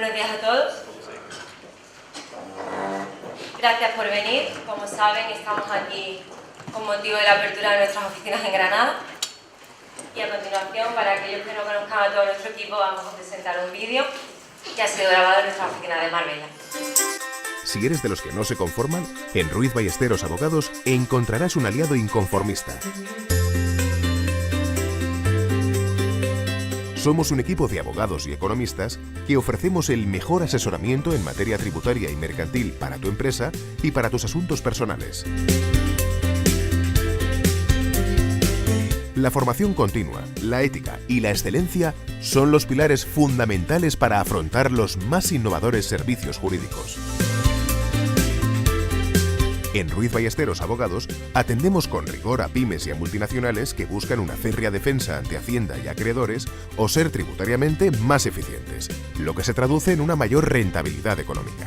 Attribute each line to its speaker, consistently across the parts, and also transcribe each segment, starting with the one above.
Speaker 1: Buenos días a todos. Gracias por venir. Como saben, estamos aquí con motivo de la apertura de nuestras oficinas en Granada. Y a continuación, para aquellos que no conozcan a todo nuestro equipo, vamos a presentar un vídeo que ha sido grabado en nuestra oficina de Marbella.
Speaker 2: Si eres de los que no se conforman, en Ruiz Ballesteros Abogados encontrarás un aliado inconformista. Somos un equipo de abogados y economistas que ofrecemos el mejor asesoramiento en materia tributaria y mercantil para tu empresa y para tus asuntos personales. La formación continua, la ética y la excelencia son los pilares fundamentales para afrontar los más innovadores servicios jurídicos. En Ruiz Ballesteros Abogados atendemos con rigor a pymes y a multinacionales que buscan una férrea defensa ante Hacienda y acreedores o ser tributariamente más eficientes, lo que se traduce en una mayor rentabilidad económica.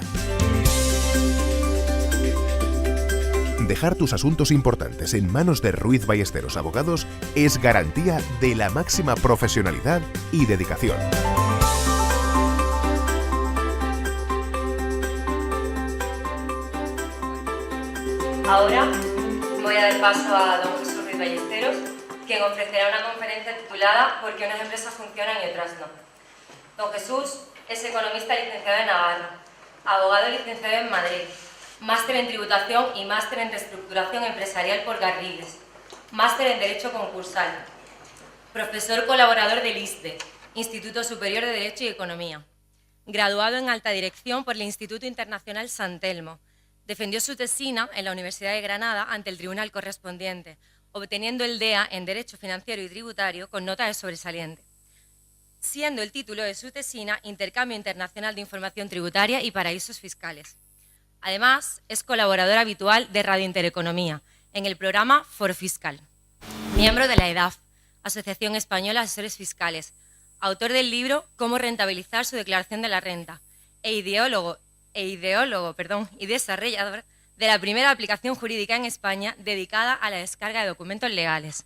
Speaker 2: Dejar tus asuntos importantes en manos de Ruiz Ballesteros Abogados es garantía de la máxima profesionalidad y dedicación.
Speaker 1: Ahora voy a dar paso a don Jesús Ruiz Ballesteros, quien ofrecerá una conferencia titulada ¿Por qué unas empresas funcionan y otras no? Don Jesús es economista licenciado en Navarra, abogado licenciado en Madrid, máster en tributación y máster en reestructuración empresarial por Garrigues, máster en Derecho Concursal, profesor colaborador del ISDE, Instituto Superior de Derecho y Economía, graduado en Alta Dirección por el Instituto Internacional San Telmo. Defendió su tesina en la Universidad de Granada ante el tribunal correspondiente, obteniendo el DEA en Derecho Financiero y Tributario con nota de sobresaliente, siendo el título de su tesina Intercambio Internacional de Información Tributaria y Paraísos Fiscales. Además, es colaborador habitual de Radio Intereconomía, en el programa Foro Fiscal. Miembro de la EDAF, Asociación Española de Asesores Fiscales, autor del libro Cómo rentabilizar su declaración de la renta, y desarrollador de la primera aplicación jurídica en España dedicada a la descarga de documentos legales.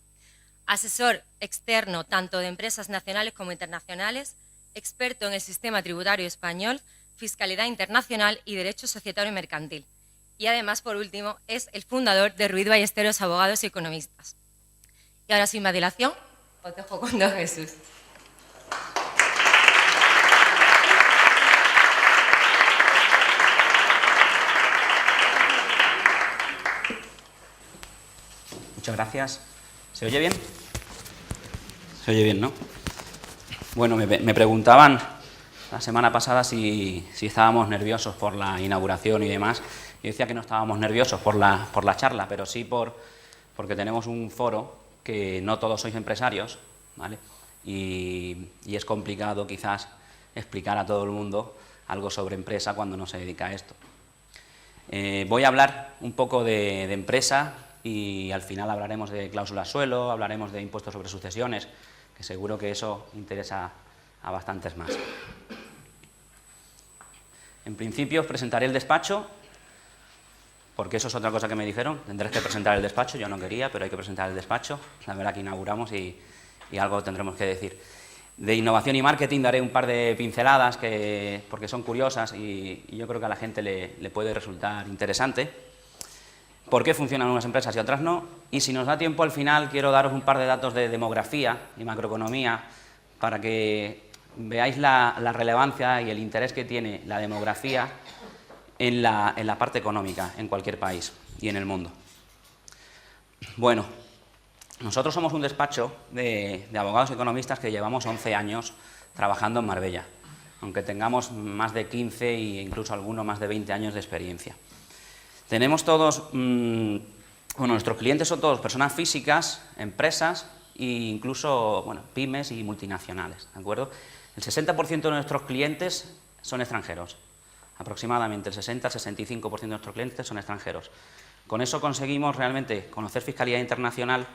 Speaker 1: Asesor externo tanto de empresas nacionales como internacionales, experto en el sistema tributario español, fiscalidad internacional y derecho societario y mercantil. Y además, por último, es el fundador de Ruiz Ballesteros Abogados y Economistas. Y ahora, sin más dilación, os dejo con don Jesús.
Speaker 3: Muchas gracias. ¿Se oye bien? Se oye bien, ¿no? Bueno, me preguntaban la semana pasada si estábamos nerviosos por la inauguración y demás. Yo decía que no estábamos nerviosos por la charla, pero sí porque tenemos un foro que no todos sois empresarios, ¿vale? Y es complicado quizás explicar a todo el mundo algo sobre empresa cuando no se dedica a esto. Voy a hablar un poco de empresa y al final hablaremos de cláusulas suelo, hablaremos de impuestos sobre sucesiones, que seguro que eso interesa a bastantes más. En principio os presentaré el despacho, porque eso es otra cosa que me dijeron, tendréis que presentar el despacho, yo no quería, pero hay que presentar el despacho, la verdad que inauguramos y algo tendremos que decir. De innovación y marketing daré un par de pinceladas porque son curiosas y yo creo que a la gente le puede resultar interesante. ¿Por qué funcionan unas empresas y otras no? Y si nos da tiempo, al final quiero daros un par de datos de demografía y macroeconomía para que veáis la relevancia y el interés que tiene la demografía en la parte económica en cualquier país y en el mundo. Bueno, nosotros somos un despacho de abogados y economistas que llevamos 11 años trabajando en Marbella, aunque tengamos más de 15 e incluso algunos más de 20 años de experiencia. Tenemos todos, nuestros clientes son todos personas físicas, empresas e incluso, pymes y multinacionales, ¿de acuerdo? El 60% de nuestros clientes son extranjeros, aproximadamente el 60-65% de nuestros clientes son extranjeros. Con eso conseguimos realmente conocer fiscalidad internacional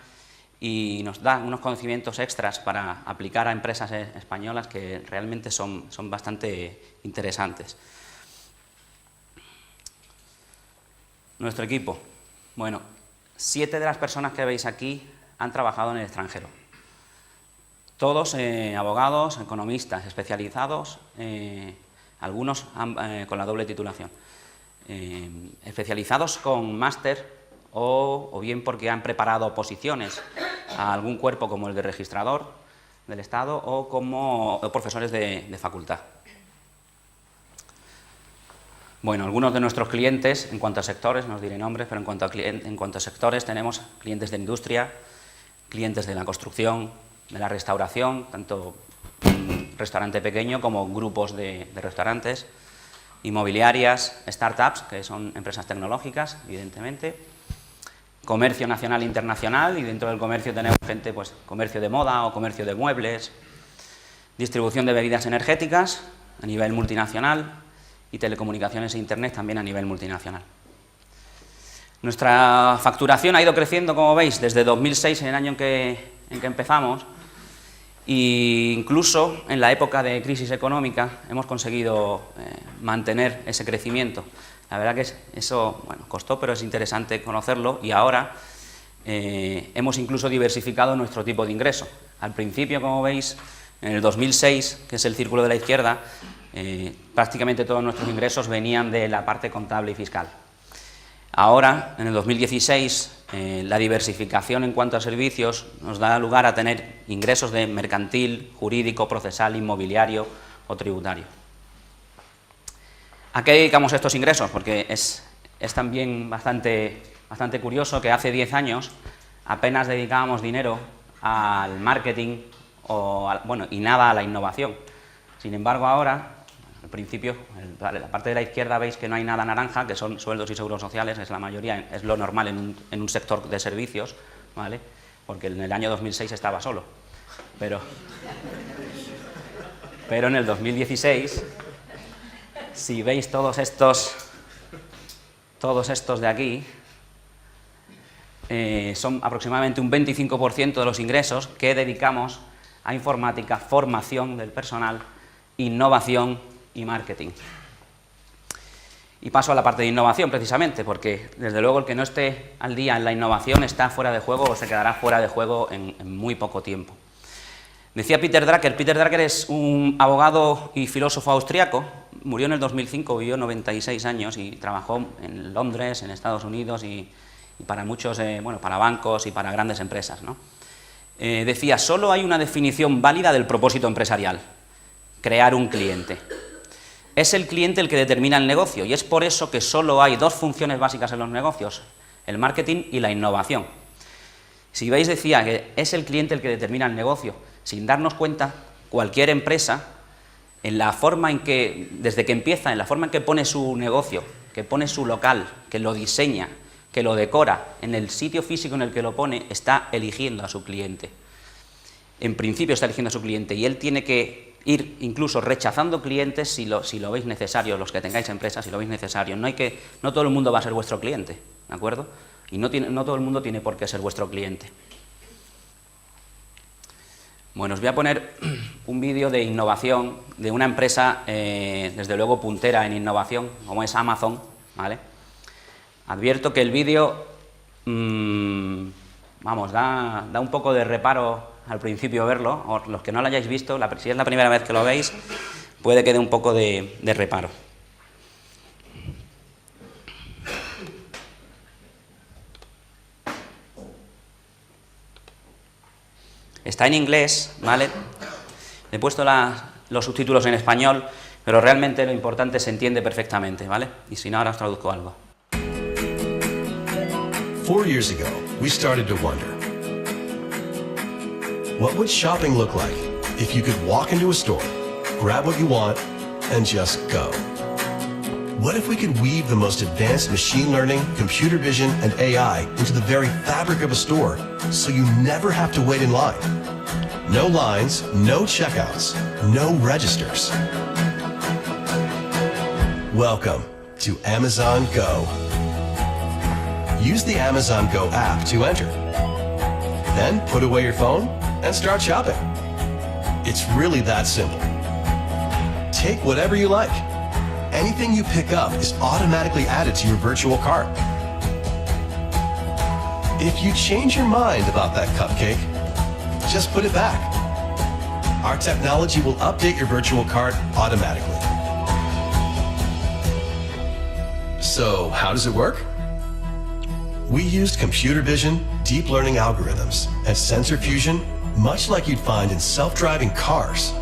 Speaker 3: y nos da unos conocimientos extras para aplicar a empresas españolas que realmente son bastante interesantes. Nuestro equipo. Bueno, 7 de las personas que veis aquí han trabajado en el extranjero. Todos abogados, economistas especializados algunos con la doble titulación, especializados con máster o bien porque han preparado oposiciones a algún cuerpo como el de registrador del Estado o como profesores de facultad. Bueno, algunos de nuestros clientes, en cuanto a sectores, no os diré nombres, pero en cuanto a sectores tenemos clientes de industria, clientes de la construcción, de la restauración, tanto un restaurante pequeño como grupos de restaurantes, inmobiliarias, startups, que son empresas tecnológicas, evidentemente, comercio nacional e internacional, y dentro del comercio tenemos gente, pues, comercio de moda o comercio de muebles, distribución de bebidas energéticas a nivel multinacional y telecomunicaciones e internet también a nivel multinacional. Nuestra facturación ha ido creciendo, como veis, desde 2006, en el año en que empezamos, e incluso en la época de crisis económica hemos conseguido mantener ese crecimiento. La verdad que eso, bueno, costó, pero es interesante conocerlo, y ahora hemos incluso diversificado nuestro tipo de ingreso. Al principio, como veis, en el 2006, que es el círculo de la izquierda, prácticamente todos nuestros ingresos venían de la parte contable y fiscal. Ahora, en el 2016, la diversificación en cuanto a servicios nos da lugar a tener ingresos de mercantil, jurídico, procesal, inmobiliario o tributario. ¿A qué dedicamos estos ingresos? Porque es también bastante curioso que hace 10 años apenas dedicábamos dinero al marketing y nada a la innovación. Sin embargo, ahora, al principio, la parte de la izquierda veis que no hay nada naranja, que son sueldos y seguros sociales, es la mayoría, es lo normal en un sector de servicios, ¿vale? Porque en el año 2006 estaba solo. Pero en el 2016, si veis todos estos de aquí, son aproximadamente un 25% de los ingresos que dedicamos a informática, formación del personal, innovación y marketing. Y paso a la parte de innovación, precisamente, porque desde luego el que no esté al día en la innovación está fuera de juego o se quedará fuera de juego en muy poco tiempo. Decía Peter Drucker es un abogado y filósofo austriaco, murió en el 2005, vivió 96 años y trabajó en Londres, en Estados Unidos y para muchos, para bancos y para grandes empresas, ¿no? Decía, solo hay una definición válida del propósito empresarial: crear un cliente. Es el cliente el que determina el negocio, y es por eso que solo hay dos funciones básicas en los negocios: el marketing y la innovación. Si veis, decía que es el cliente el que determina el negocio. Sin darnos cuenta, cualquier empresa, en la forma en que, desde que empieza, en la forma en que pone su negocio, que pone su local, que lo diseña, que lo decora, en el sitio físico en el que lo pone, está eligiendo a su cliente. En principio está eligiendo a su cliente, y él tiene que ir incluso rechazando clientes si lo veis necesario, los que tengáis empresas, si lo veis necesario. No todo el mundo va a ser vuestro cliente, ¿de acuerdo? Y no todo el mundo tiene por qué ser vuestro cliente. Bueno, os voy a poner un vídeo de innovación de una empresa, desde luego puntera en innovación, como es Amazon, ¿vale? Advierto que el vídeo, da un poco de reparo al principio verlo, o los que no lo hayáis visto, si es la primera vez que lo veis, puede que dé un poco de reparo. Está en inglés, ¿vale? Le he puesto los subtítulos en español, pero realmente lo importante se entiende perfectamente, ¿vale? Y si no, ahora os traduzco algo.
Speaker 4: 4 years ago, we started to wonder, what would shopping look like if you could walk into a store, grab what you want, and just go? What if we could weave the most advanced machine learning, computer vision, and AI into the very fabric of a store, so you never have to wait in line? No lines, no checkouts, no registers. Welcome to Amazon Go. Use the Amazon Go app to enter. Then put away your phone and start shopping. It's really that simple. Take whatever you like. Anything you pick up is automatically added to your virtual cart. If you change your mind about that cupcake, just put it back. Our technology will update your virtual cart automatically. So, how does it work? We used computer vision, deep learning algorithms, and sensor fusion, much like you'd find in self-driving cars.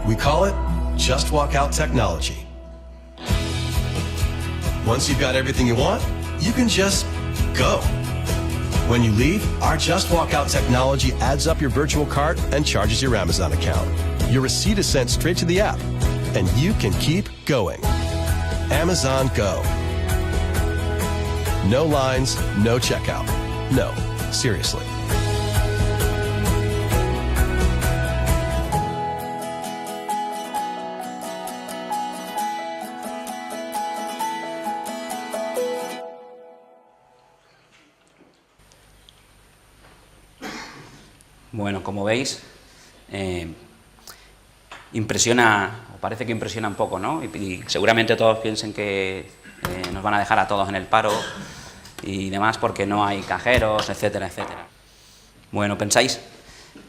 Speaker 4: We call it Just Walk Out technology. Once you've got everything you want, you can just go. When you leave, our Just Walk Out technology adds up your virtual cart and charges your Amazon account. Your receipt is sent straight to the app, and you can keep going. Amazon Go. No lines, no checkout. No, seriously.
Speaker 3: Bueno, como veis, impresiona, o parece que impresiona un poco, ¿no? Y seguramente todos piensen que nos van a dejar a todos en el paro y demás porque no hay cajeros, etcétera, etcétera. Bueno, ¿pensáis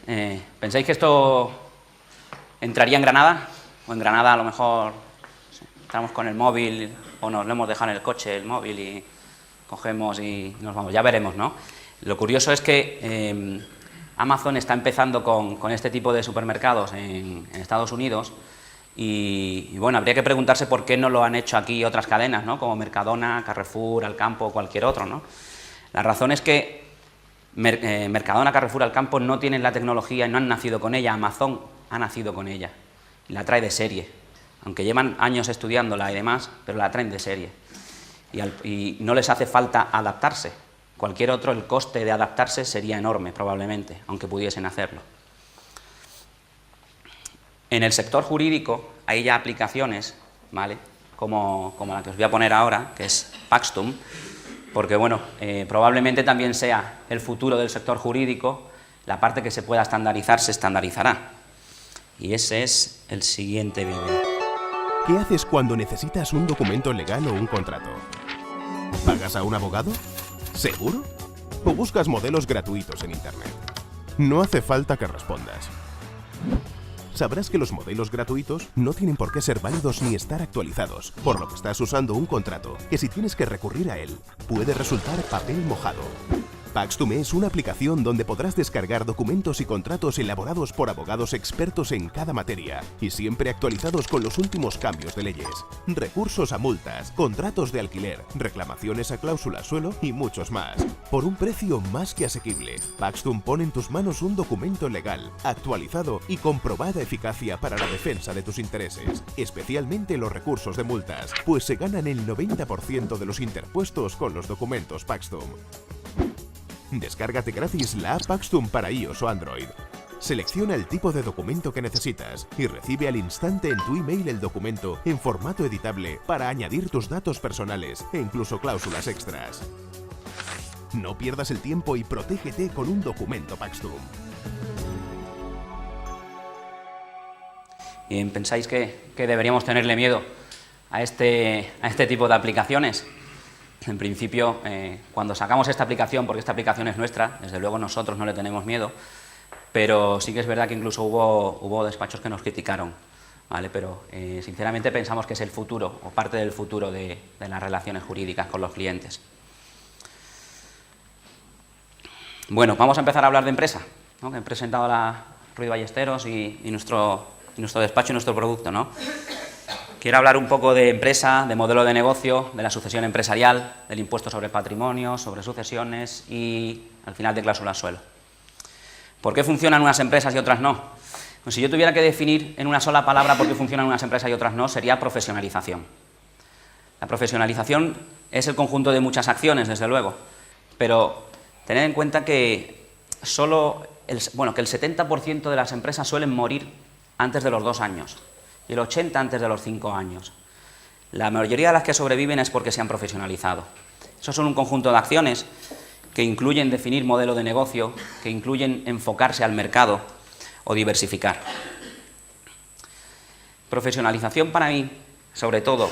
Speaker 3: que esto entraría en Granada? O en Granada a lo mejor estamos con el móvil o nos lo hemos dejado en el coche el móvil y cogemos y nos vamos, ya veremos, ¿no? Lo curioso es que Amazon está empezando con este tipo de supermercados en Estados Unidos y bueno, habría que preguntarse por qué no lo han hecho aquí otras cadenas, ¿no? Como Mercadona, Carrefour, Alcampo o cualquier otro, ¿no? La razón es que Mercadona, Carrefour, Alcampo no tienen la tecnología y no han nacido con ella. Amazon ha nacido con ella y la trae de serie, aunque llevan años estudiándola y demás, pero la traen de serie y no les hace falta adaptarse. Cualquier otro, el coste de adaptarse sería enorme, probablemente, aunque pudiesen hacerlo. En el sector jurídico hay ya aplicaciones, ¿vale? Como la que os voy a poner ahora, que es Paxtum, porque, bueno, probablemente también sea el futuro del sector jurídico, la parte que se pueda estandarizar se estandarizará. Y ese es el siguiente vídeo.
Speaker 2: ¿Qué haces cuando necesitas un documento legal o un contrato? ¿Pagas a un abogado? ¿Seguro? ¿O buscas modelos gratuitos en Internet? No hace falta que respondas. Sabrás que los modelos gratuitos no tienen por qué ser válidos ni estar actualizados, por lo que estás usando un contrato que si tienes que recurrir a él, puede resultar papel mojado. Paxtum es una aplicación donde podrás descargar documentos y contratos elaborados por abogados expertos en cada materia y siempre actualizados con los últimos cambios de leyes, recursos a multas, contratos de alquiler, reclamaciones a cláusulas suelo y muchos más. Por un precio más que asequible, Paxtum pone en tus manos un documento legal, actualizado y con probada eficacia para la defensa de tus intereses, especialmente los recursos de multas, pues se ganan el 90% de los interpuestos con los documentos Paxtum. Descárgate gratis la app Paxtum para iOS o Android. Selecciona el tipo de documento que necesitas y recibe al instante en tu email el documento en formato editable para añadir tus datos personales e incluso cláusulas extras. No pierdas el tiempo y protégete con un documento Paxtum.
Speaker 3: ¿Y pensáis que deberíamos tenerle miedo a este tipo de aplicaciones? En principio, cuando sacamos esta aplicación, porque esta aplicación es nuestra, desde luego nosotros no le tenemos miedo, pero sí que es verdad que incluso hubo despachos que nos criticaron, ¿vale? Pero sinceramente pensamos que es el futuro, o parte del futuro de las relaciones jurídicas con los clientes. Bueno, vamos a empezar a hablar de empresa, ¿no? Que he presentado a Ruiz Ballesteros y nuestro despacho y nuestro producto, ¿no? Quiero hablar un poco de empresa, de modelo de negocio, de la sucesión empresarial, del impuesto sobre patrimonio, sobre sucesiones y, al final, de cláusulas suelo. ¿Por qué funcionan unas empresas y otras no? Pues si yo tuviera que definir en una sola palabra por qué funcionan unas empresas y otras no, sería profesionalización. La profesionalización es el conjunto de muchas acciones, desde luego, pero tened en cuenta que que el 70% de las empresas suelen morir antes de los 2 años. Y el 80% antes de los 5 años. La mayoría de las que sobreviven es porque se han profesionalizado. Esos son un conjunto de acciones que incluyen definir modelo de negocio, que incluyen enfocarse al mercado o diversificar. Profesionalización para mí, sobre todo,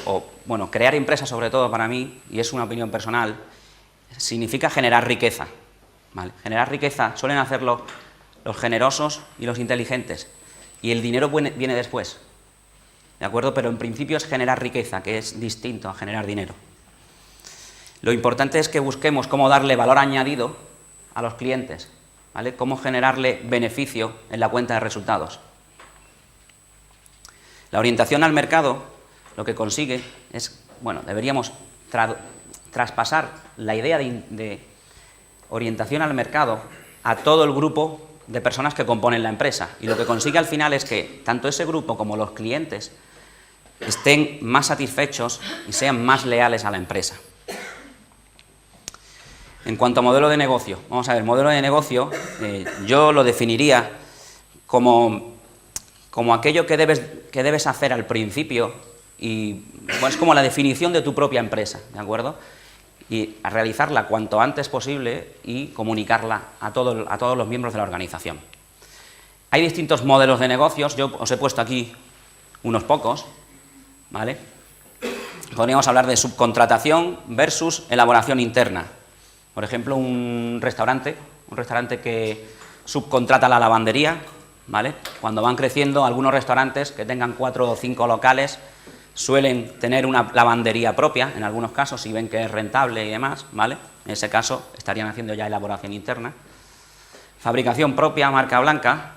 Speaker 3: crear empresas sobre todo para mí, y es una opinión personal, significa generar riqueza, ¿vale? Generar riqueza suelen hacerlo los generosos y los inteligentes, y el dinero viene después. ¿De acuerdo? Pero en principio es generar riqueza, que es distinto a generar dinero. Lo importante es que busquemos cómo darle valor añadido a los clientes, ¿vale? Cómo generarle beneficio en la cuenta de resultados. La orientación al mercado lo que consigue es, bueno, deberíamos traspasar la idea de orientación al mercado a todo el grupo de personas que componen la empresa, y lo que consigue al final es que tanto ese grupo como los clientes estén más satisfechos y sean más leales a la empresa. En cuanto a modelo de negocio, vamos a ver, modelo de negocio yo lo definiría como aquello que debes hacer al principio, y bueno, es como la definición de tu propia empresa, ¿de acuerdo? Y a realizarla cuanto antes posible y comunicarla a todos los miembros de la organización. Hay distintos modelos de negocios, yo os he puesto aquí unos pocos, ¿vale? Podríamos hablar de subcontratación versus elaboración interna. Por ejemplo, un restaurante que subcontrata la lavandería, ¿vale? Cuando van creciendo, algunos restaurantes que tengan 4 o 5 locales suelen tener una lavandería propia, en algunos casos, si ven que es rentable y demás, ¿vale? En ese caso estarían haciendo ya elaboración interna. Fabricación propia, marca blanca.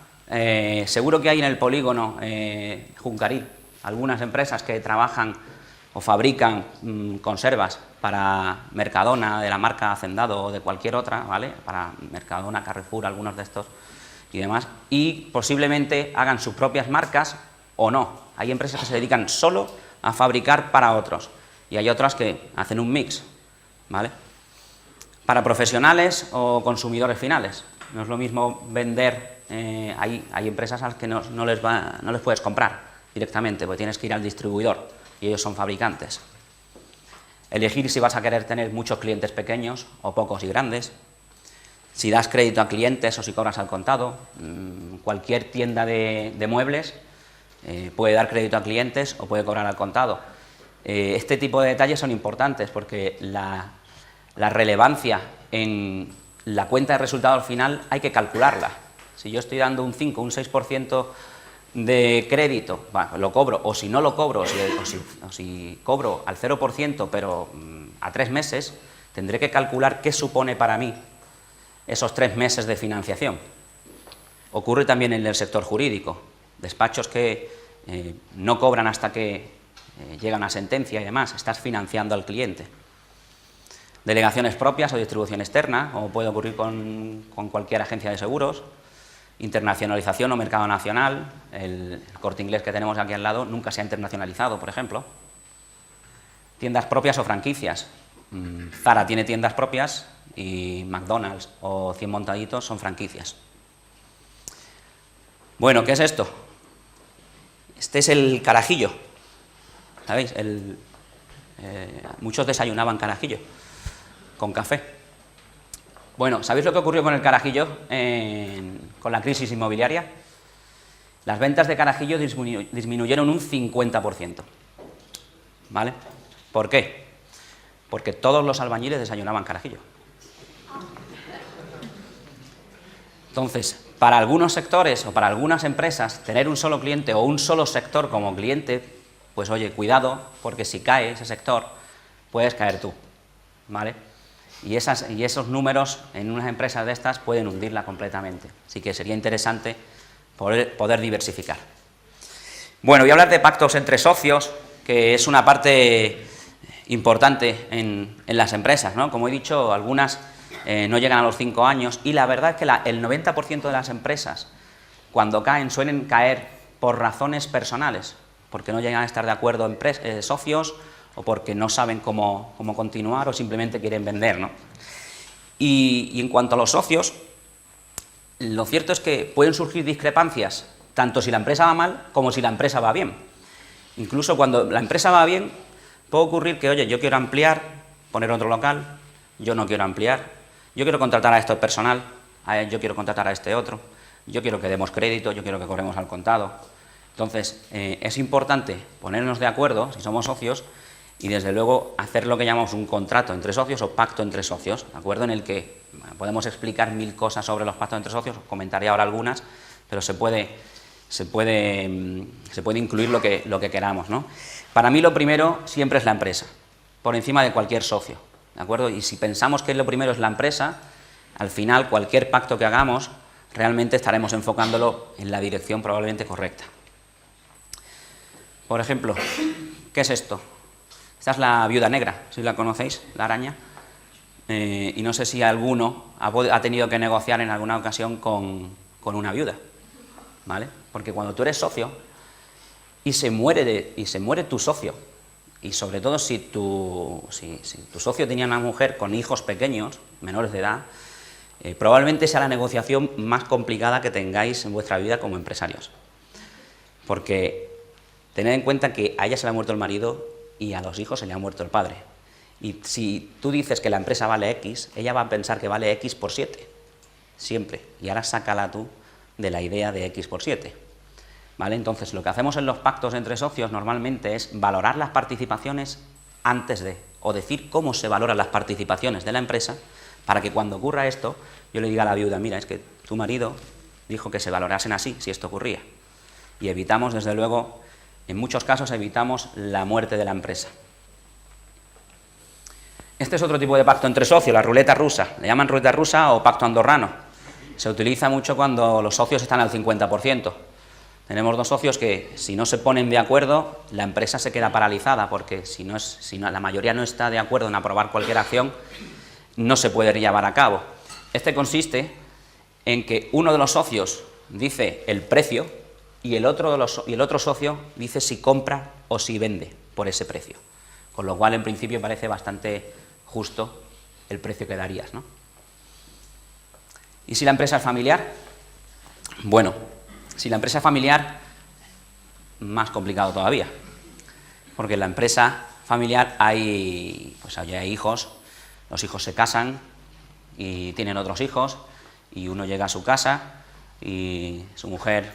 Speaker 3: Seguro que hay en el polígono Juncaril algunas empresas que trabajan o fabrican conservas para Mercadona, de la marca Hacendado o de cualquier otra, ¿vale? Para Mercadona, Carrefour, algunos de estos y demás, y posiblemente hagan sus propias marcas o no. Hay empresas que se dedican solo a fabricar para otros y hay otras que hacen un mix, ¿vale? Para profesionales o consumidores finales. No es lo mismo vender, hay empresas a las que no les puedes comprar directamente, porque tienes que ir al distribuidor y ellos son fabricantes. Elegir si vas a querer tener muchos clientes pequeños o pocos y grandes. Si das crédito a clientes o si cobras al contado. Cualquier tienda de muebles puede dar crédito a clientes o puede cobrar al contado. Este tipo de detalles son importantes porque la relevancia en la cuenta de resultado al final hay que calcularla. Si yo estoy dando un 5 o un 6% de crédito, bueno, lo cobro, o si no lo cobro, o si cobro al 0%, pero a 3 meses, tendré que calcular qué supone para mí esos 3 meses de financiación. Ocurre también en el sector jurídico, despachos que no cobran hasta que llega una sentencia y demás, estás financiando al cliente. Delegaciones propias o distribución externa, como puede ocurrir con cualquier agencia de seguros. Internacionalización o mercado nacional, el Corte Inglés que tenemos aquí al lado nunca se ha internacionalizado, por ejemplo. Tiendas propias o franquicias. Zara tiene tiendas propias y McDonald's o 100 montaditos son franquicias. Bueno, ¿qué es esto? Este es el carajillo, ¿sabéis? Muchos desayunaban carajillo con café. Bueno, ¿sabéis lo que ocurrió con el carajillo con la crisis inmobiliaria? Las ventas de carajillo disminuyeron un 50%, ¿vale? ¿Por qué? Porque todos los albañiles desayunaban carajillo. Entonces, para algunos sectores o para algunas empresas, tener un solo cliente o un solo sector como cliente, pues oye, cuidado, porque si cae ese sector, puedes caer tú, ¿vale? Y esos números en unas empresas de estas pueden hundirla completamente. Así que sería interesante poder diversificar. Bueno, voy a hablar de pactos entre socios, que es una parte importante en las empresas, ¿no? Como he dicho, algunas no llegan a los 5 años y la verdad es que el 90% de las empresas, cuando caen, suelen caer por razones personales, porque no llegan a estar de acuerdo socios, o porque no saben cómo continuar o simplemente quieren vender, ¿no? Y en cuanto a los socios, lo cierto es que pueden surgir discrepancias, tanto si la empresa va mal como si la empresa va bien. Incluso cuando la empresa va bien, puede ocurrir que, oye, yo quiero ampliar, poner otro local, yo no quiero ampliar, yo quiero contratar a este personal, yo quiero contratar a este otro, yo quiero que demos crédito, yo quiero que cobremos al contado. Entonces, es importante ponernos de acuerdo, si somos socios, y desde luego hacer lo que llamamos un contrato entre socios o pacto entre socios, ¿de acuerdo? En el que podemos explicar 1000 cosas sobre los pactos entre socios, os comentaré ahora algunas, pero se puede incluir lo que queramos, ¿no? Para mí lo primero siempre es la empresa, por encima de cualquier socio, ¿de acuerdo? Y si pensamos que lo primero es la empresa, al final cualquier pacto que hagamos realmente estaremos enfocándolo en la dirección probablemente correcta. Por ejemplo, ¿qué es esto? Esta es la viuda negra, si la conocéis, la araña. Y no sé si alguno ha tenido que negociar en alguna ocasión con una viuda, ¿vale? Porque cuando tú eres socio y se muere tu socio, y sobre todo si tu socio tenía una mujer con hijos pequeños, menores de edad, probablemente sea la negociación más complicada que tengáis en vuestra vida como empresarios. Porque tened en cuenta que a ella se le ha muerto el marido y a los hijos se le ha muerto el padre. Y si tú dices que la empresa vale X, ella va a pensar que vale X por 7, siempre. Y ahora sácala tú de la idea de X por 7. ¿Vale? Entonces, lo que hacemos en los pactos entre socios normalmente es valorar las participaciones antes de, o decir cómo se valoran las participaciones de la empresa, para que cuando ocurra esto, yo le diga a la viuda, mira, es que tu marido dijo que se valorasen así, si esto ocurría. Y evitamos, desde luego, en muchos casos evitamos la muerte de la empresa. Este es otro tipo de pacto entre socios, la ruleta rusa. Le llaman ruleta rusa o pacto andorrano. Se utiliza mucho cuando los socios están al 50%. Tenemos dos socios que, si no se ponen de acuerdo, la empresa se queda paralizada, porque si la mayoría no está de acuerdo en aprobar cualquier acción, no se puede llevar a cabo. Este consiste en que uno de los socios dice el precio y el otro socio dice si compra o si vende por ese precio. Con lo cual, en principio, parece bastante justo el precio que darías, ¿no? ¿Y si la empresa es familiar? Bueno, si la empresa es familiar, más complicado todavía, porque en la empresa familiar hay hijos, los hijos se casan y tienen otros hijos, y uno llega a su casa y su mujer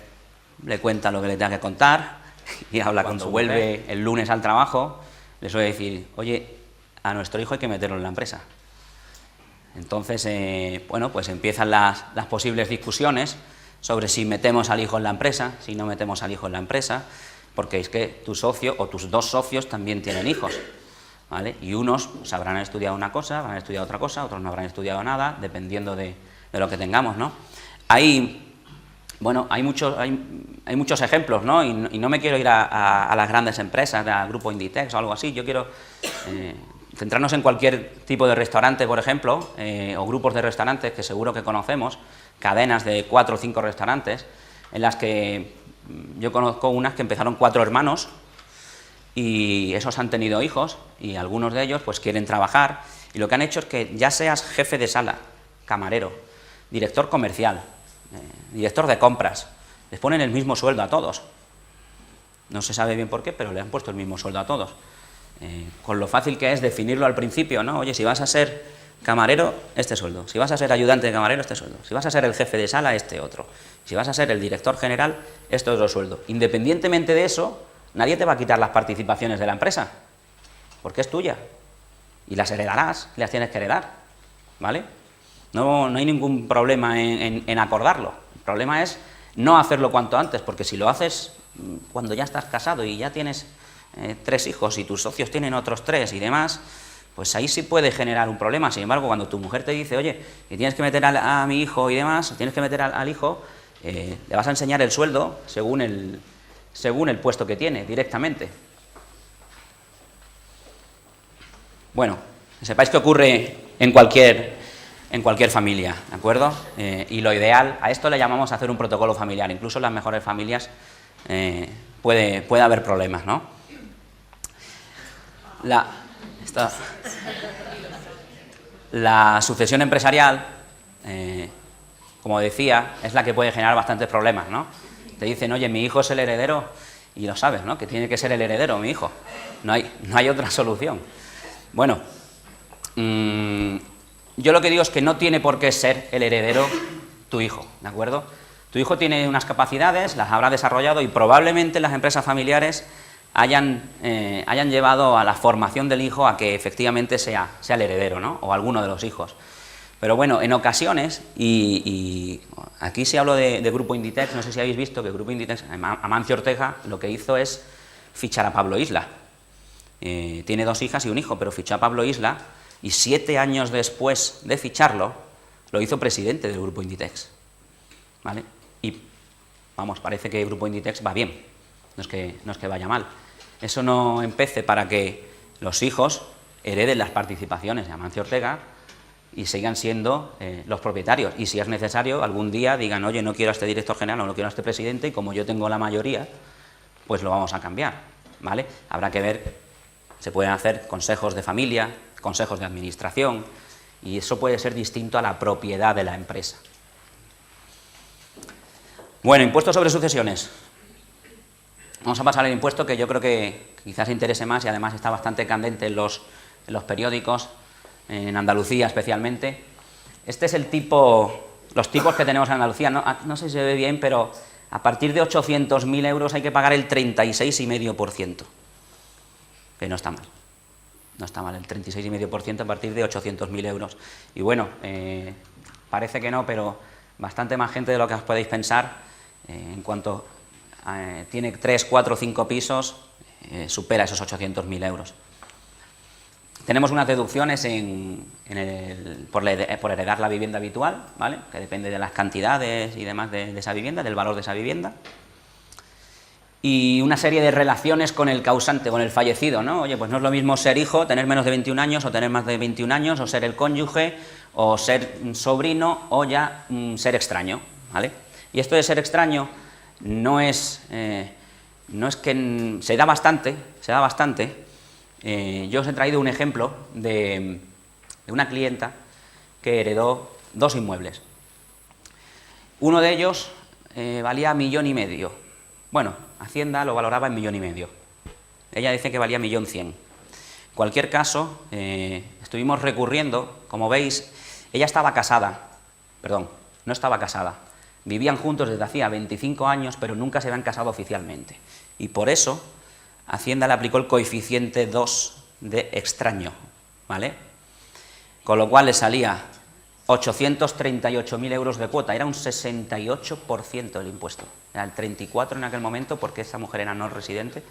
Speaker 3: le cuenta lo que le tenga que contar, y habla cuando vuelve el lunes al trabajo, le suele decir, oye, a nuestro hijo hay que meterlo en la empresa. Entonces, pues empiezan las posibles discusiones sobre si metemos al hijo en la empresa, si no metemos al hijo en la empresa, porque es que tu socio o tus dos socios también tienen hijos, ¿vale? Y unos pues, habrán estudiado una cosa, habrán estudiado otra cosa, otros no habrán estudiado nada, dependiendo de lo que tengamos, ¿no? Hay muchos ejemplos, ¿no? Y no me quiero ir a las grandes empresas, al grupo Inditex o algo así. Yo quiero centrarnos en cualquier tipo de restaurante, por ejemplo, o grupos de restaurantes que seguro que conocemos, cadenas de 4 o 5 restaurantes, en las que yo conozco unas que empezaron 4 hermanos y esos han tenido hijos y algunos de ellos pues quieren trabajar, y lo que han hecho es que ya seas jefe de sala, camarero, director comercial, director de compras, les ponen el mismo sueldo a todos. No se sabe bien por qué, pero le han puesto el mismo sueldo a todos. Con lo fácil que es definirlo al principio, ¿no? Oye, si vas a ser camarero, este sueldo. Si vas a ser ayudante de camarero, este sueldo. Si vas a ser el jefe de sala, este otro. Si vas a ser el director general, este otro sueldo. Independientemente de eso, nadie te va a quitar las participaciones de la empresa, porque es tuya. Y las heredarás, las tienes que heredar, ¿vale? No hay ningún problema en acordarlo. El problema es no hacerlo cuanto antes, porque si lo haces cuando ya estás casado y ya tienes 3 hijos y tus socios tienen otros 3 y demás, pues ahí sí puede generar un problema. Sin embargo, cuando tu mujer te dice, oye, que tienes que meter a mi hijo y demás, tienes que meter al hijo, le vas a enseñar el sueldo según el puesto que tiene, directamente. Bueno, que sepáis que ocurre en cualquier familia, ¿de acuerdo? Y lo ideal, a esto le llamamos hacer un protocolo familiar. Incluso en las mejores familias puede haber problemas, ¿no? La sucesión empresarial, como decía, es la que puede generar bastantes problemas, ¿no? Te dicen, oye, mi hijo es el heredero, y lo sabes, ¿no? Que tiene que ser el heredero, mi hijo. No hay otra solución. Bueno, yo lo que digo es que no tiene por qué ser el heredero tu hijo, ¿de acuerdo? Tu hijo tiene unas capacidades, las habrá desarrollado, y probablemente las empresas familiares hayan llevado a la formación del hijo a que efectivamente sea el heredero, ¿no? O alguno de los hijos. Pero bueno, en ocasiones, y aquí sí hablo de Grupo Inditex, no sé si habéis visto que Grupo Inditex, Amancio Ortega, lo que hizo es fichar a Pablo Isla. Tiene 2 hijas y un hijo, pero fichó a Pablo Isla Y 7 años después de ficharlo, lo hizo presidente del Grupo Inditex, ¿vale? Y, vamos, parece que el Grupo Inditex va bien, no es que vaya mal. Eso no empece para que los hijos hereden las participaciones de Amancio Ortega y sigan siendo los propietarios. Y si es necesario, algún día digan, oye, no quiero a este director general o no quiero a este presidente, y como yo tengo la mayoría, pues lo vamos a cambiar, ¿vale? Habrá que ver, se pueden hacer consejos de familia, consejos de administración, y eso puede ser distinto a la propiedad de la empresa. Bueno, impuesto sobre sucesiones. Vamos a pasar al impuesto que yo creo que quizás interese más y además está bastante candente en los periódicos, en Andalucía especialmente. Este es los tipos que tenemos en Andalucía. No sé si se ve bien, pero a partir de 800.000 euros hay que pagar el 36,5%, que no está mal. No está mal, el 36,5% a partir de 800.000 euros. Y bueno, parece que no, pero bastante más gente de lo que os podéis pensar, en cuanto tiene 3, 4, 5 pisos, supera esos 800.000 euros. Tenemos unas deducciones por heredar la vivienda habitual, ¿vale? Que depende de las cantidades y demás de esa vivienda, del valor de esa vivienda. Y una serie de relaciones con el causante, con el fallecido, ¿no? Oye, pues no es lo mismo ser hijo, tener menos de 21 años, o tener más de 21 años, o ser el cónyuge, o ser sobrino, o ya ser extraño, ¿vale? Y esto de ser extraño no es que se da bastante. Yo os he traído un ejemplo de una clienta que heredó 2 inmuebles. Uno de ellos valía 1,5 millones. Bueno, Hacienda lo valoraba en 1,5 millones. Ella dice que valía 1,100,000. En cualquier caso, estuvimos recurriendo, como veis, ella estaba casada, perdón, no estaba casada, vivían juntos desde hacía 25 años, pero nunca se habían casado oficialmente. Y por eso, Hacienda le aplicó el coeficiente 2 de extraño, ¿vale? Con lo cual le salía 838.000 euros de cuota, era un 68% el impuesto, era el 34% en aquel momento, porque esa mujer era no residente,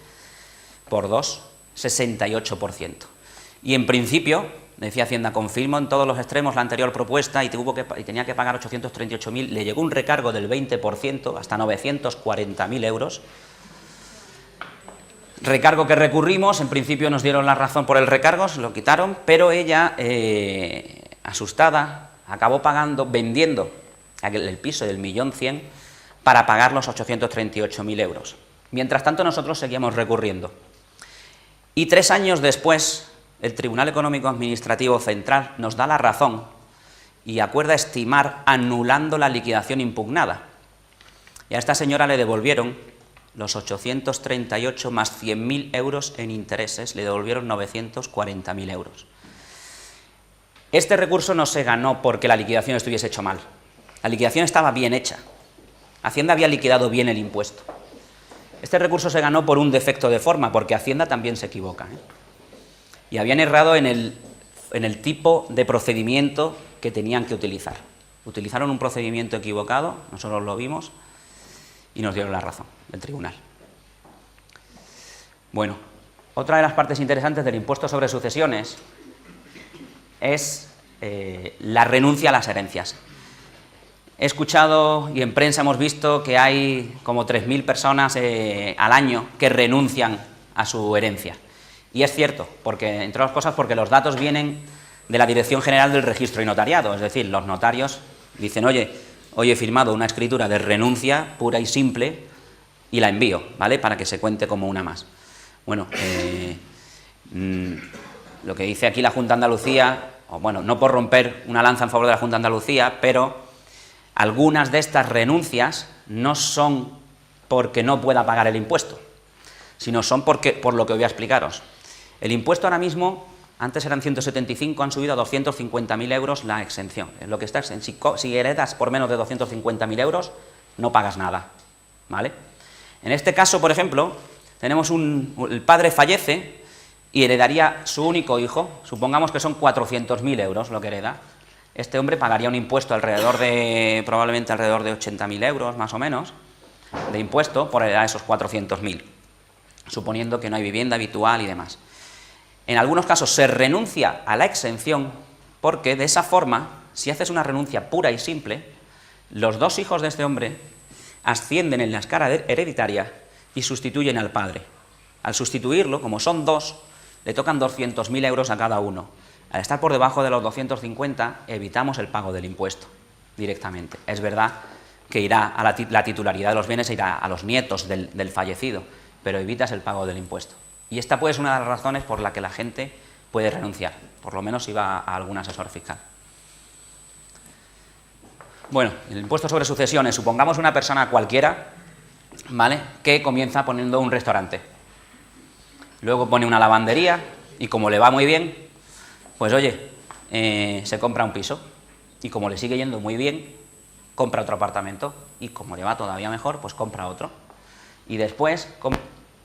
Speaker 3: por 2, 68%. Y en principio, decía Hacienda, confirmo en todos los extremos la anterior propuesta y tenía que pagar 838.000, le llegó un recargo del 20%, hasta 940.000 euros, recargo que recurrimos, en principio nos dieron la razón por el recargo, se lo quitaron, pero ella, asustada, acabó vendiendo el piso del 1,100,000 para pagar los 838.000 euros. Mientras tanto, nosotros seguíamos recurriendo. Y 3 años después, el Tribunal Económico Administrativo Central nos da la razón y acuerda estimar anulando la liquidación impugnada. Y a esta señora le devolvieron los 838 más 100.000 euros en intereses, le devolvieron 940.000 euros. Este recurso no se ganó porque la liquidación estuviese hecho mal. La liquidación estaba bien hecha. Hacienda había liquidado bien el impuesto. Este recurso se ganó por un defecto de forma, porque Hacienda también se equivoca, ¿eh? Y habían errado en el tipo de procedimiento que tenían que utilizar. Utilizaron un procedimiento equivocado, nosotros lo vimos, y nos dieron la razón, el tribunal. Bueno, otra de las partes interesantes del impuesto sobre sucesiones es la renuncia a las herencias. He escuchado y en prensa hemos visto que hay como 3.000 personas al año que renuncian a su herencia. Y es cierto, porque, entre otras cosas, porque los datos vienen de la Dirección General del Registro y Notariado, es decir, los notarios dicen, oye, hoy he firmado una escritura de renuncia pura y simple y la envío, ¿vale?, para que se cuente como una más. Bueno, lo que dice aquí la Junta de Andalucía, o bueno, no por romper una lanza en favor de la Junta de Andalucía, pero algunas de estas renuncias no son porque no pueda pagar el impuesto, sino son por lo que voy a explicaros. El impuesto ahora mismo, antes eran 175, han subido a 250.000 euros la exención. Es lo que está exento. Si heredas por menos de 250.000 euros, no pagas nada, ¿vale? En este caso, por ejemplo, tenemos el padre fallece y heredaría su único hijo, supongamos que son 400.000 euros lo que hereda. Este hombre pagaría un impuesto probablemente alrededor de 80.000 euros, más o menos, de impuesto por heredar esos 400.000, suponiendo que no hay vivienda habitual y demás. En algunos casos se renuncia a la exención porque de esa forma, si haces una renuncia pura y simple, los dos hijos de este hombre ascienden en la escala hereditaria y sustituyen al padre. Al sustituirlo, como son dos, le tocan 200.000 euros a cada uno. Al estar por debajo de los 250, evitamos el pago del impuesto directamente. Es verdad que irá a la titularidad de los bienes irá a los nietos del fallecido, pero evitas el pago del impuesto. Y esta puede ser una de las razones por la que la gente puede renunciar, por lo menos si va a algún asesor fiscal. Bueno, el impuesto sobre sucesiones, supongamos una persona cualquiera, ¿vale?, que comienza poniendo un restaurante. Luego pone una lavandería y como le va muy bien, pues oye, se compra un piso. Y como le sigue yendo muy bien, compra otro apartamento. Y como le va todavía mejor, pues compra otro. Y después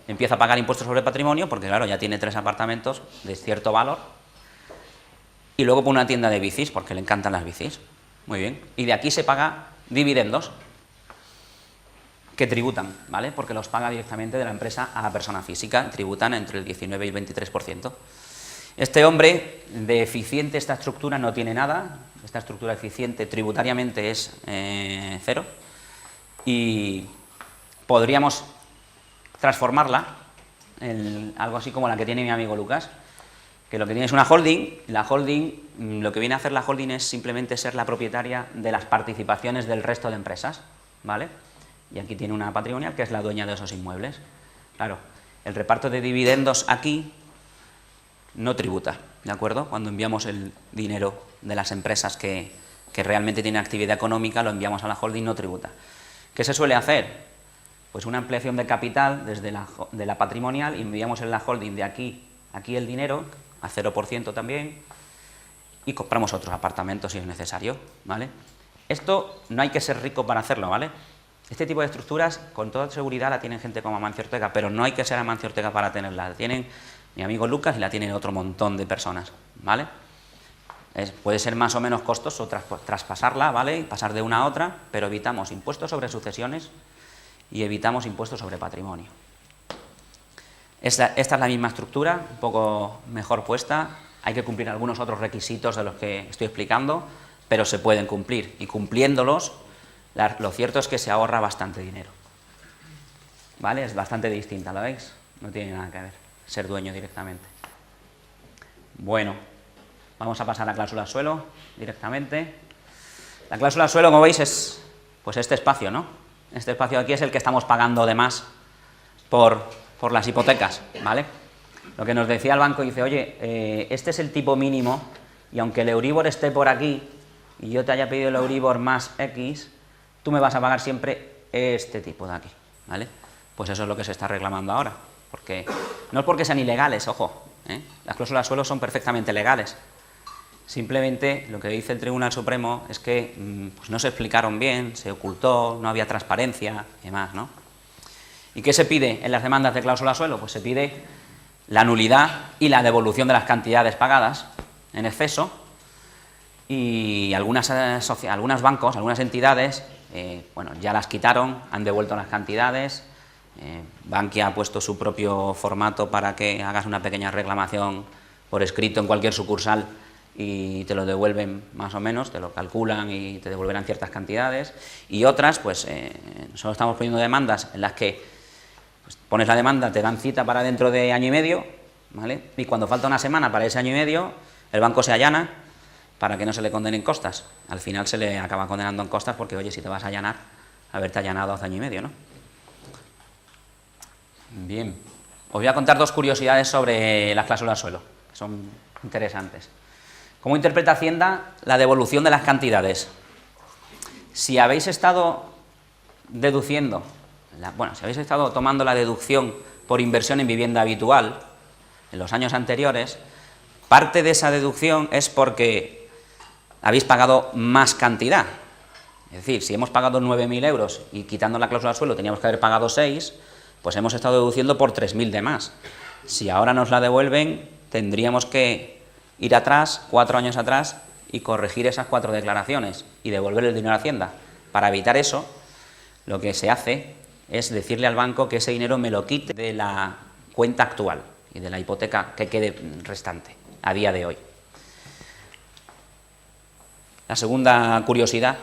Speaker 3: empieza a pagar impuestos sobre patrimonio, porque claro, ya tiene 3 apartamentos de cierto valor. Y luego pone una tienda de bicis, porque le encantan las bicis. Muy bien. Y de aquí se paga dividendos, que tributan, ¿vale? Porque los paga directamente de la empresa a la persona física, tributan entre el 19 y el 23%. Este hombre, de eficiente esta estructura no tiene nada, esta estructura eficiente tributariamente es 0, y podríamos transformarla en algo así como la que tiene mi amigo Lucas, que lo que tiene es una holding. La holding, lo que viene a hacer la holding es simplemente ser la propietaria de las participaciones del resto de empresas, ¿vale? Y aquí tiene una patrimonial que es la dueña de esos inmuebles. Claro, el reparto de dividendos aquí no tributa, ¿de acuerdo? Cuando enviamos el dinero de las empresas que realmente tienen actividad económica, lo enviamos a la holding, no tributa. ¿Qué se suele hacer? Pues una ampliación de capital desde de la patrimonial, y enviamos en la holding de aquí el dinero, a 0% también, y compramos otros apartamentos si es necesario, ¿vale? Esto no hay que ser rico para hacerlo, ¿vale? Este tipo de estructuras, con toda seguridad, la tienen gente como Amancio Ortega, pero no hay que ser Amancio Ortega para tenerla. La tienen mi amigo Lucas y la tienen otro montón de personas, ¿vale? Puede ser más o menos costoso traspasarla, ¿vale?, y pasar de una a otra, pero evitamos impuestos sobre sucesiones y evitamos impuestos sobre patrimonio. Esta es la misma estructura, un poco mejor puesta. Hay que cumplir algunos otros requisitos de los que estoy explicando, pero se pueden cumplir, y cumpliéndolos, lo cierto es que se ahorra bastante dinero, ¿vale? Es bastante distinta, ¿lo veis? No tiene nada que ver ser dueño directamente. Bueno, vamos a pasar a cláusula suelo directamente. La cláusula suelo, como veis, es pues este espacio, ¿no? Este espacio de aquí es el que estamos pagando de más por las hipotecas, ¿vale? Lo que nos decía el banco, dice, oye, este es el tipo mínimo, y aunque el Euribor esté por aquí y yo te haya pedido el Euribor más X, tú me vas a pagar siempre este tipo de aquí, ¿vale? Pues eso es lo que se está reclamando ahora, porque no es porque sean ilegales, ojo, las cláusulas suelo son perfectamente legales. Simplemente lo que dice el Tribunal Supremo es que pues no se explicaron bien, se ocultó, no había transparencia y demás, ¿no? ¿Y qué se pide en las demandas de cláusula suelo? Pues se pide la nulidad y la devolución de las cantidades pagadas en exceso, y algunos bancos, algunas entidades, bueno, ya las quitaron, han devuelto las cantidades. Bankia ha puesto su propio formato para que hagas una pequeña reclamación por escrito en cualquier sucursal y te lo devuelven más o menos, te lo calculan y te devolverán ciertas cantidades. Y otras, pues nosotros estamos poniendo demandas en las que pues, pones la demanda, te dan cita para dentro de año y medio, ¿vale? Y cuando falta una semana para ese año y medio, el banco se allana para que no se le condenen costas. Al final se le acaba condenando en costas porque, oye, si te vas a allanar, haberte allanado hace año y medio, ¿no? Bien, os voy a contar dos curiosidades sobre las cláusulas suelo, que son interesantes. ¿Cómo interpreta Hacienda la devolución de las cantidades? Si habéis estado deduciendo, si habéis estado tomando la deducción por inversión en vivienda habitual en los años anteriores, parte de esa deducción es porque habéis pagado más cantidad. Es decir, si hemos pagado 9.000 euros y quitando la cláusula suelo teníamos que haber pagado 6, pues hemos estado deduciendo por 3.000 de más. Si ahora nos la devuelven, tendríamos que ir atrás, 4 años atrás, y corregir esas 4 declaraciones y devolver el dinero a Hacienda. Para evitar eso, lo que se hace es decirle al banco que ese dinero me lo quite de la cuenta actual y de la hipoteca que quede restante a día de hoy. La segunda curiosidad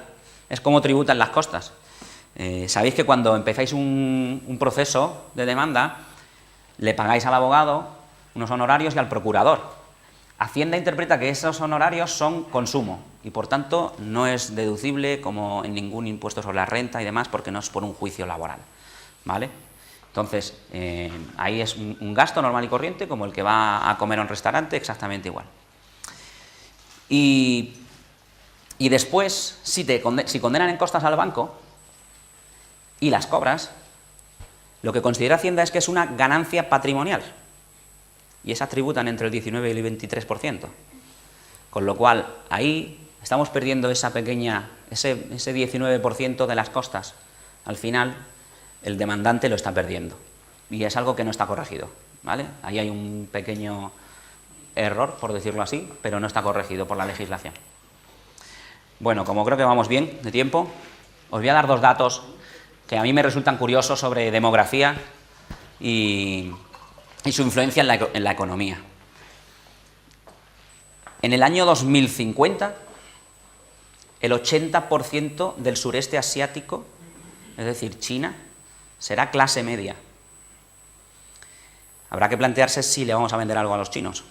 Speaker 3: es cómo tributan las costas. Sabéis que cuando empezáis un proceso de demanda, le pagáis al abogado unos honorarios y al procurador. Hacienda interpreta que esos honorarios son consumo y, por tanto, no es deducible como en ningún impuesto sobre la renta y demás, porque no es por un juicio laboral, ¿vale? Entonces, ahí es un gasto normal y corriente, como el que va a comer a un restaurante, exactamente igual. Y después, si condenan en costas al banco y las cobras, lo que considera Hacienda es que es una ganancia patrimonial. Y esas tributan entre el 19 y el 23%. Con lo cual, ahí estamos perdiendo ese 19% de las costas. Al final, el demandante lo está perdiendo. Y es algo que no está corregido, ¿vale? Ahí hay un pequeño error, por decirlo así, pero no está corregido por la legislación. Bueno, como creo que vamos bien de tiempo, os voy a dar 2 datos que a mí me resultan curiosos sobre demografía y su influencia en la economía. En el año 2050, el 80% del sureste asiático, es decir, China, será clase media. Habrá que plantearse si le vamos a vender algo a los chinos,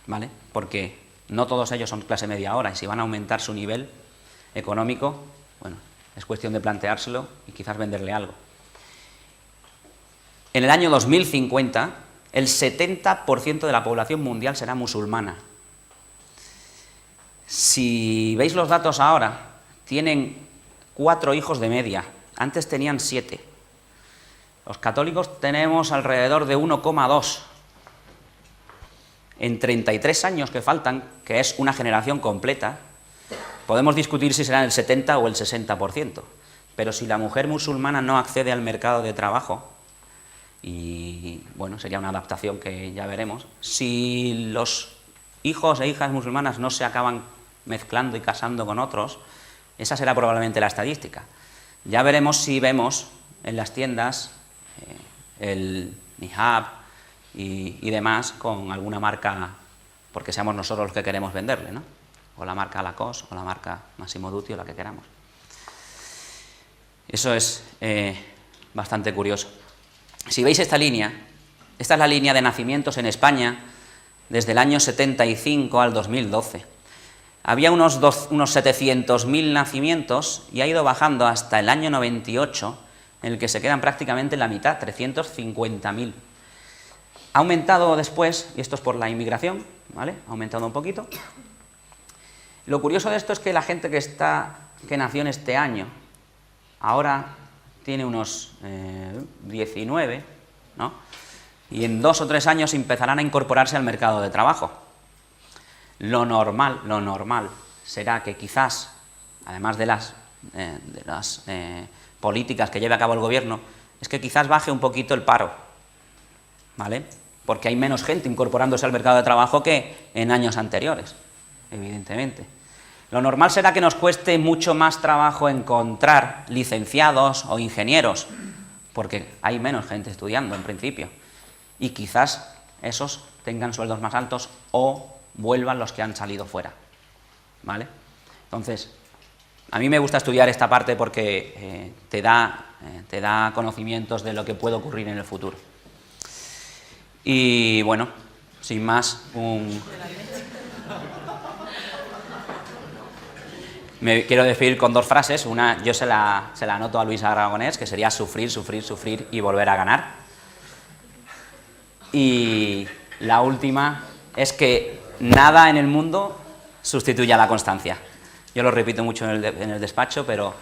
Speaker 3: ¿vale? Porque no todos ellos son clase media ahora, y si van a aumentar su nivel económico, bueno, es cuestión de planteárselo y quizás venderle algo. En el año 2050, el 70% de la población mundial será musulmana. Si veis los datos ahora, tienen 4 hijos de media, antes tenían 7. Los católicos tenemos alrededor de 1,2. En 33 años que faltan, que es una generación completa, podemos discutir si serán el 70 o el 60%. Pero si la mujer musulmana no accede al mercado de trabajo, y bueno, sería una adaptación que ya veremos, si los hijos e hijas musulmanas no se acaban mezclando y casando con otros, esa será probablemente la estadística. Ya veremos si vemos en las tiendas el niqab y demás con alguna marca, porque seamos nosotros los que queremos venderle, ¿no? O la marca Lacoste o la marca Massimo Dutti o la que queramos. Eso es bastante curioso. Si veis esta línea, esta es la línea de nacimientos en España desde el año 75 al 2012. Había unos 700.000 nacimientos y ha ido bajando hasta el año 98, en el que se quedan prácticamente en la mitad, 350.000. Ha aumentado después, y esto es por la inmigración, ¿vale? Ha aumentado un poquito. Lo curioso de esto es que la gente que nació en este año, ahora tiene unos 19, ¿no? Y en 2 o 3 años empezarán a incorporarse al mercado de trabajo. Lo normal será que quizás, además de las políticas que lleve a cabo el gobierno, es que quizás baje un poquito el paro, ¿vale? Porque hay menos gente incorporándose al mercado de trabajo que en años anteriores, evidentemente. Lo normal será que nos cueste mucho más trabajo encontrar licenciados o ingenieros, porque hay menos gente estudiando en principio, y quizás esos tengan sueldos más altos o vuelvan los que han salido fuera, ¿vale? Entonces, a mí me gusta estudiar esta parte porque te da conocimientos de lo que puede ocurrir en el futuro. Y bueno, sin más, me quiero despedir con 2 frases. Una, yo se la anoto a Luis Aragonés, que sería sufrir, sufrir, sufrir y volver a ganar. Y la última es que nada en el mundo sustituye a la constancia. Yo lo repito mucho en el despacho, pero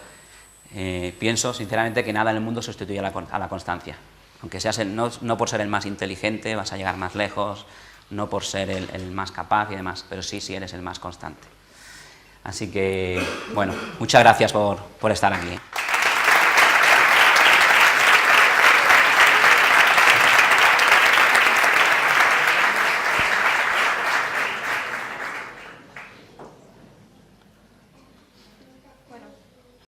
Speaker 3: pienso sinceramente que nada en el mundo sustituye a la constancia. Aunque seas no por ser el más inteligente vas a llegar más lejos, no por ser el más capaz y demás, pero sí si eres el más constante. Así que, bueno, muchas gracias por estar aquí.